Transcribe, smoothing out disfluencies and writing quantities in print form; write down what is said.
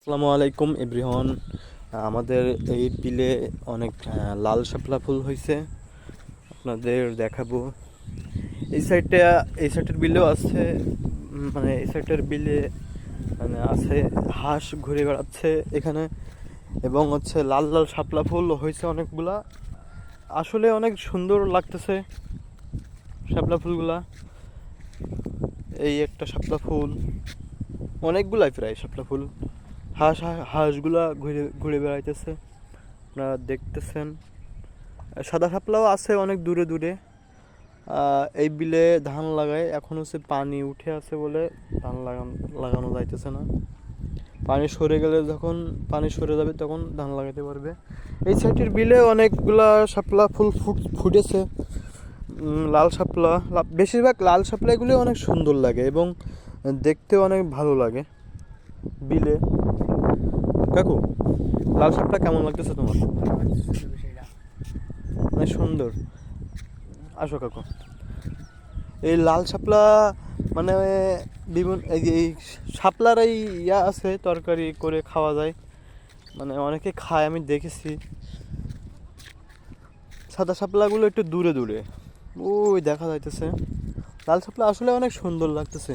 আসসালামু আলাইকুম এভরিওয়ান। আমাদের এই বিলে অনেক লাল শাপলা ফুল হয়েছে, আপনাদের দেখাবো। এই সাইডটা এই সাইডের বিলেও আছে, মানে এই সাইডের বিলে মানে আছে হাঁস ঘুরে বেড়াচ্ছে এখানে, এবং হচ্ছে লাল লাল শাপলা ফুল হয়েছে অনেকগুলা। আসলে অনেক সুন্দর লাগতেছে শাপলা ফুলগুলা। এই একটা শাপলা ফুল, অনেকগুলাই প্রায় শাপলা ফুল। হাঁসগুলা ঘুরে ঘুরে বেড়াইতেছে, আপনারা দেখতেছেন। সাদা শাপলাও আছে অনেক দূরে দূরে। এই বিলে ধান লাগায়, এখন হচ্ছে পানি উঠে আছে বলে ধান লাগানো যাইতেছে না। পানি সরে গেলে, যখন পানি সরে যাবে তখন ধান লাগাতে পারবে। এই সাইডের বিলে অনেকগুলা শাপলা ফুল ফুটেছে, লাল শাপলা। বেশিরভাগ লাল শাপলা এগুলি অনেক সুন্দর লাগে এবং দেখতে অনেক ভালো লাগে বিলে। কাকু, লাল শাপলা কেমন লাগতেছে তোমার? অনেক সুন্দর। আসো কাকু, এই লাল শাপলা মানে বিভিন্ন এই শাপলার এই ইয়া আছে, তরকারি করে খাওয়া যায়, মানে অনেকে খায়, আমি দেখেছি। সাদা শাপলাগুলো একটু দূরে দূরে ওই দেখা যাইতেছে। লাল শাপলা আসলে অনেক সুন্দর লাগতেছে।